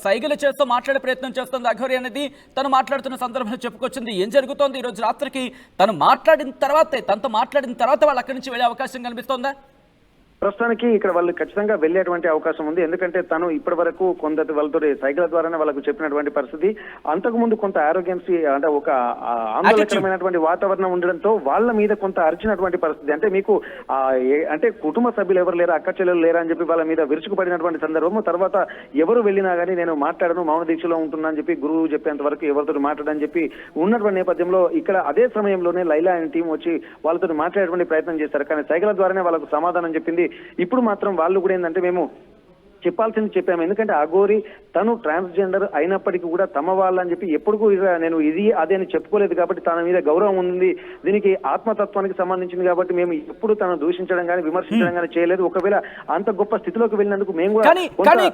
సైగలు చేస్తూ మాట్లాడే ప్రయత్నం చేస్తుంది అఘోరి అనేది తను మాట్లాడుతున్న సందర్భంలో చెప్పుకొచ్చింది. ఏం జరుగుతోంది? ఈ రోజు రాత్రికి తనతో మాట్లాడిన తర్వాత వాళ్ళు అక్కడి నుంచి వెళ్ళే అవకాశం కనిపిస్తోందా? ప్రస్తుతానికి ఇక్కడ వాళ్ళు ఖచ్చితంగా వెళ్లేటువంటి అవకాశం ఉంది. ఎందుకంటే తను ఇప్పటి వరకు కొందరు వాళ్ళతో సైకిల్ ద్వారానే వాళ్ళకు చెప్పినటువంటి పరిస్థితి. అంతకుముందు కొంత ఆరోగ్యన్సీ అంటే ఒక ఆందోళనకరమైనటువంటి వాతావరణం ఉండడంతో వాళ్ళ మీద కొంత అరిచినటువంటి పరిస్థితి. అంటే మీకు అంటే కుటుంబ సభ్యులు ఎవరు లేరా, అక్క చెల్లెలు లేరా అని చెప్పి వాళ్ళ మీద విరుచుకుపడినటువంటి సందర్భం. తర్వాత ఎవరు వెళ్ళినా కానీ నేను మాట్లాడను, మౌన దీక్షలో ఉంటున్నా అని చెప్పి గురువు చెప్పేంత వరకు ఎవరితో మాట్లాడని చెప్పి ఉన్నటువంటి నేపథ్యంలో ఇక్కడ అదే సమయంలోనే లైలా అండ్ టీం వచ్చి వాళ్ళతో మాట్లాడేటువంటి ప్రయత్నం చేశారు. కానీ సైకిల్ ద్వారానే వాళ్ళకు సమాధానం చెప్పింది. ఇప్పుడు మాత్రం వాళ్ళు కూడా ఏంటంటే మేము చెప్పాల్సింది చెప్పాము. ఎందుకంటే అఘోరి తను ట్రాన్స్జెండర్ అయినప్పటికీ కూడా తమ వాళ్ళని చెప్పి ఎప్పుడు నేను ఇది అదే అని చెప్పుకోలేదు కాబట్టి తన మీద గౌరవం ఉంది, దీనికి ఆత్మతత్వానికి సంబంధించింది కాబట్టి మేము ఎప్పుడు తను దూషించడం కానీ విమర్శించడం కానీ చేయలేదు. ఒకవేళ అంత గొప్ప స్థితిలోకి వెళ్ళినందుకు మేము కూడా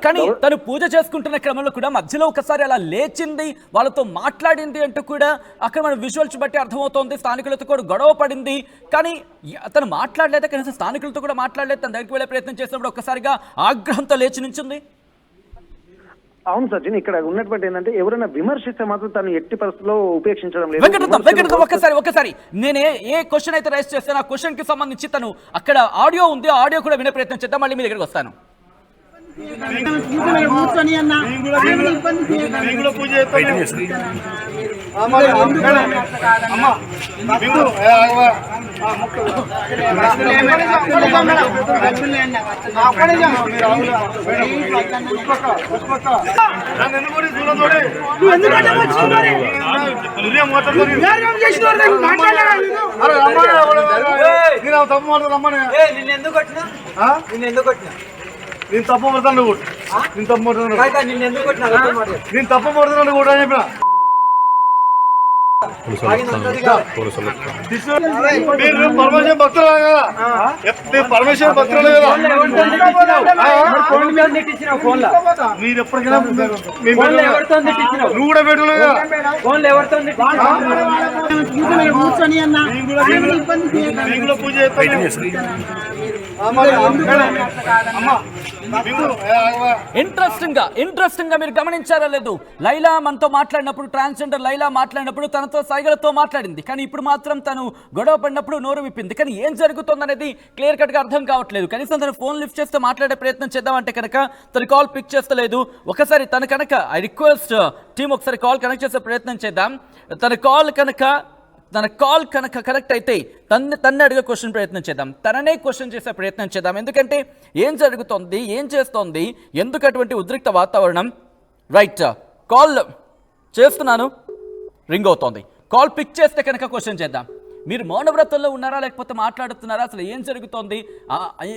కానీ తను పూజ చేసుకుంటున్న క్రమంలో కూడా మధ్యలో ఒకసారి అలా లేచింది, వాళ్ళతో మాట్లాడింది అంటూ కూడా అక్కడ మన విజువల్స్ బట్టి అర్థమవుతోంది. స్థానికులతో కూడా గొడవ పడింది. కానీ తను మాట్లాడలేదు, కనీసం స్థానికులతో కూడా మాట్లాడలేదు. తన దగ్గరికి వెళ్ళే ప్రయత్నం చేసినప్పుడు ఒక్కసారిగా ఆగ్రహంతో నుంచింది. అవును సచిన్, ఇక్కడ ఉన్నటువంటి ఏంటంటే ఎవరైనా విమర్శిస్తే మాత్రం తను ఎట్టి పరిస్థితుల్లో ఉపేక్షించడం లేదు. వెంకటరత్నం ఒకసారి నేను ఏ క్వశ్చన్ అయితే రైజ్ చేస్తాను ఆ క్వశ్చన్ కి సంబంధించి తను అక్కడ ఆడియో ఉంది, ఆడియో కూడా వినే ప్రయత్నం చేద్దాం. మళ్ళీ మీ దగ్గరికి వస్తాను. నేను తప్పు పడుతాను కూడా నేను తప్పు పడుతున్నాను కూడా చెప్పిన పరమేశ్వర భక్తులు కదా, పరమేశ్వర భక్తులు కదా. మీరు ఎప్పటికైనా నువ్వు కూడా పెట్టలేదు కదా. కూర్చొని అన్న ఇబ్బంది ఇంట్రెస్టింగ్ గా మీరు గమనించారా లేదు, లైలా మనతో మాట్లాడినప్పుడు, ట్రాన్స్జెండర్ లైలా మాట్లాడినప్పుడు తనతో సైగలతో మాట్లాడింది, కానీ ఇప్పుడు మాత్రం తను గొడవ పడినప్పుడు నోరు విప్పింది. కానీ ఏం జరుగుతుంది అనేది క్లియర్ కట్ గా అర్థం కావట్లేదు. కనీసం తను ఫోన్ లిఫ్ట్ చేస్తే మాట్లాడే ప్రయత్నం చేద్దామంటే కనుక తన కాల్ పిక్ చేస్తలేదు. ఒకసారి తన కనుక ఐ రిక్వెస్ట్ టీమ్ ఒకసారి కాల్ కనెక్ట్ చేసే ప్రయత్నం చేద్దాం. తన కాల్ కనుక కరెక్ట్ అయితే తన్నే అడిగే క్వశ్చన్ ప్రయత్నం చేద్దాం, తననే క్వశ్చన్ చేసే ప్రయత్నం చేద్దాం. ఎందుకంటే ఏం జరుగుతోంది, ఏం చేస్తోంది, ఎందుకు అటువంటి ఉద్రిక్త వాతావరణం. రైట్, కాల్ చేస్తున్నాను, రింగ్ అవుతోంది. కాల్ పిక్ చేస్తే కనుక క్వశ్చన్ చేద్దాం. మీరు మౌనవ్రతంలో ఉన్నారా లేకపోతే మాట్లాడుతున్నారా, అసలు ఏం జరుగుతోంది,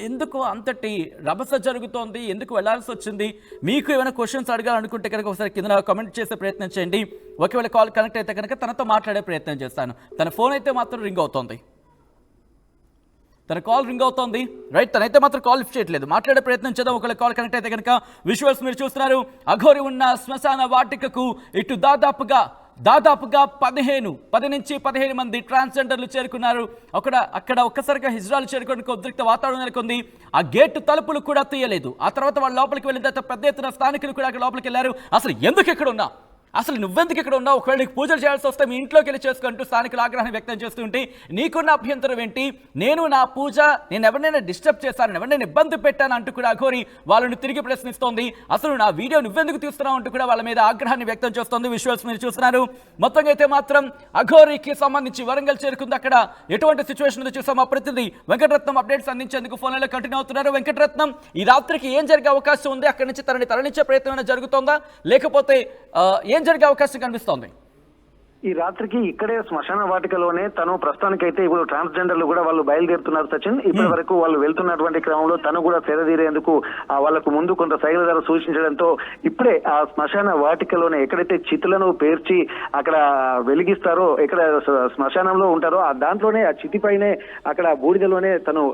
ఎందుకు అంతటి రభస జరుగుతోంది, ఎందుకు వెళ్లాల్సి వచ్చింది, మీకు ఏమైనా క్వశ్చన్స్ అడగాలనుకుంటే కనుక ఒకసారి కింద కామెంట్ చేసే ప్రయత్నం చేయండి. ఒకవేళ కాల్ కనెక్ట్ అయితే కనుక తనతో మాట్లాడే ప్రయత్నం చేస్తాను. తన ఫోన్ అయితే మాత్రం రింగ్ అవుతోంది, తన కాల్ రింగ్ అవుతోంది. రైట్, తనైతే మాత్రం కాల్ లిఫ్ట్ చేయట్లేదు. మాట్లాడే ప్రయత్నం చేద్దాం. ఒకవేళ కాల్ కనెక్ట్ అయితే కనుక విజువల్స్ మీరు చూస్తున్నారు. అఘోరి ఉన్న శ్మశాన వాటికకు ఇటు దాదాపుగా 10 నుంచి 15 మంది ట్రాన్స్జెండర్లు చేరుకున్నారు. అక్కడ ఒక్కసారిగా హిజ్రాలు చేరుకోవడానికి ఉద్రిక్త వాతావరణం నెలకొంది. ఆ గేటు తలుపులు కూడా తీయలేదు. ఆ తర్వాత వాళ్ళు లోపలికి వెళ్ళిన తర్వాత పెద్ద ఎత్తున స్థానికులు కూడా అక్కడ లోపలికి వెళ్ళారు. అసలు ఎందుకు ఇక్కడ ఉన్నా, అసలు నువ్వెందుకు ఇక్కడ ఉన్నావు, ఒకవేళ నీకు పూజలు చేయాల్సి వస్తే మీ ఇంట్లోకి వెళ్ళి చేసుకుంటూ స్థానికులు ఆగ్రహాన్ని వ్యక్తం చేస్తుంటే నీకున్న అభ్యంతరం ఏంటి, నేను నా పూజ, నేను ఎవరినైనా డిస్టర్బ్ చేశాను, ఎవరినైనా ఇబ్బంది పెట్టాను అంటూ కూడా అఘోరి వాళ్ళని తిరిగి ప్రశ్నిస్తోంది. అసలు నా వీడియో నువ్వెందుకు తీస్తున్నావు అంటూ కూడా వాళ్ళ మీద ఆగ్రహాన్ని వ్యక్తం చేస్తోంది. విజువల్స్ మీరు చూస్తున్నారు. మొత్తంగా అయితే మాత్రం అఘోరికి సంబంధించి వరంగల్ చేరుకుంది. అక్కడ ఎటువంటి సిచ్యువేషన్ ఉందో చూసాం. మా ప్రతినిధి వెంకటరత్నం అప్డేట్స్ అందించేందుకు ఫోన్లో కంటిన్యూ అవుతున్నారు. వెంకటరత్నం, ఈ రాత్రికి ఏం జరిగే అవకాశం ఉంది, అక్కడి నుంచి తరలించే ప్రయత్నం జరుగుతోందా, లేకపోతే ఏం జరిగే అవకాశం కనిపిస్తోంది? ఈ రాత్రికి ఇక్కడే శ్మశాన వాటికలోనే తను ప్రస్తుతానికైతే ఇప్పుడు ట్రాన్స్జెండర్లు కూడా వాళ్ళు బయలుదేరుతున్నారు సచిన్. ఇప్పటి వరకు వాళ్ళు వెళ్తున్నటువంటి క్రమంలో తను కూడా సేదతీరేందుకు వాళ్ళకు ముందు కొంత సైగల ద్వారా సూచించడంతో ఇప్పుడే ఆ శ్మశాన వాటికలోనే ఎక్కడైతే చితులను పేర్చి అక్కడ వెలిగిస్తారో, ఎక్కడ శ్మశానంలో ఉంటారో ఆ దాంట్లోనే ఆ చితిపైనే అక్కడ బూడిదలోనే తను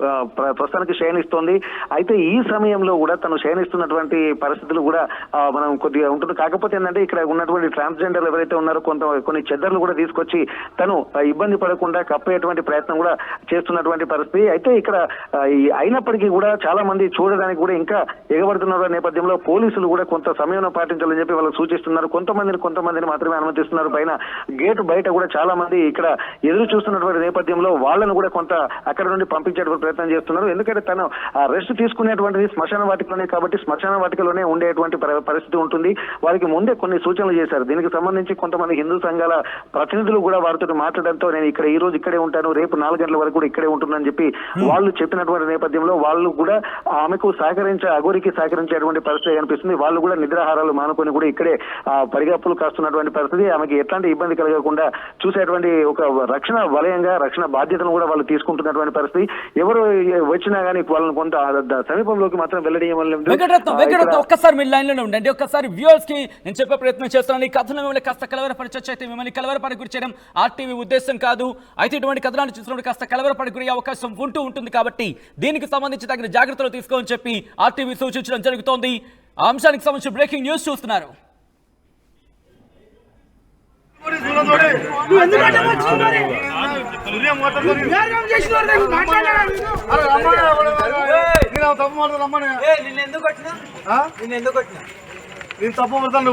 ప్రస్తుతానికి శయనిస్తోంది. అయితే ఈ సమయంలో కూడా తను శయనిస్తున్నటువంటి పరిస్థితులు కూడా మనం కొద్దిగా ఉంటుంది. కాకపోతే ఏంటంటే ఇక్కడ ఉన్నటువంటి ట్రాన్స్జెండర్లు ఎవరైతే ఉన్నారో కొన్ని చెద్దర్లు కూడా తీసుకొచ్చి తను ఇబ్బంది పడకుండా కప్పేటువంటి ప్రయత్నం కూడా చేస్తున్నటువంటి పరిస్థితి. అయితే ఇక్కడ అయినప్పటికీ కూడా చాలా మంది చూడడానికి కూడా ఇంకా ఎగబడుతున్న నేపథ్యంలో పోలీసులు కూడా కొంత సమయం పాటించాలని చెప్పి వాళ్ళకి సూచిస్తున్నారు. కొంతమందిని మాత్రమే అనుమతిస్తున్నారు. పైన గేటు బయట కూడా చాలా మంది ఇక్కడ ఎదురు చూస్తున్నటువంటి నేపథ్యంలో వాళ్ళను కూడా కొంత అక్కడ నుండి పంపించేటువంటి ప్రయత్నం చేస్తున్నారు. ఎందుకంటే తను రెస్ట్ తీసుకునేటువంటిది శ్మశాన వాటికలోనే కాబట్టి శ్మశాన వాటికలోనే ఉండేటువంటి పరిస్థితి ఉంటుంది. వారికి ముందే కొన్ని సూచనలు చేశారు. దీనికి సంబంధించి కొంతమంది హిందూ సంఘాల ప్రతినిధులు కూడా వారితో మాట్లాడడంతో నేను ఈ రోజు ఇక్కడే ఉంటాను, రేపు 4 గంటల వరకు కూడా ఇక్కడే ఉంటుందని చెప్పి వాళ్ళు చెప్పినటువంటి నేపథ్యంలో వాళ్ళు కూడా ఆమెకు అఘోరికి సహకరించేటువంటి పరిస్థితి కనిపిస్తుంది. వాళ్ళు కూడా నిద్రాహారాలు మానుకొని కూడా ఇక్కడే పరిగెప్పులు కాస్తున్నటువంటి పరిస్థితి. ఆమెకి ఎట్లాంటి ఇబ్బంది కలగకుండా చూసేటువంటి ఒక రక్షణ వలయంగా, రక్షణ బాధ్యతను కూడా వాళ్ళు తీసుకుంటున్నటువంటి పరిస్థితి. ఎవరు వచ్చినా కానీ వాళ్ళని కొంత సమీపంలోకి మాత్రం వెళ్ళడం. వెంకటరత్నం ఒక్కసారి మీ లైన్ లోనే ఉండండి. ఒక్కసారి వ్యూవర్స్ కి నేను చెప్పే ప్రయత్నం చేస్తున్నాను. ఈ కథను మిమ్మల్ని కాస్త కలవరపరిచొచ్చు, అయితే మిమ్మల్ని కలవరపడి గురి చేయడం ఆర్టీవీ ఉద్దేశం కాదు. అయితే ఇటువంటి కథనాలు చూసినప్పుడు కాస్త కలవరపడి గురి అవకాశం ఉంటుంది కాబట్టి దీనికి సంబంధించి తగిన జాగ్రత్తలు తీసుకోమని చెప్పి ఆర్టీవీ సూచించడం జరుగుతోంది. ఆ అంశానికి సంబంధించి బ్రేకింగ్ న్యూస్ చూస్తున్నారు. నేను తప్పు పడతాను.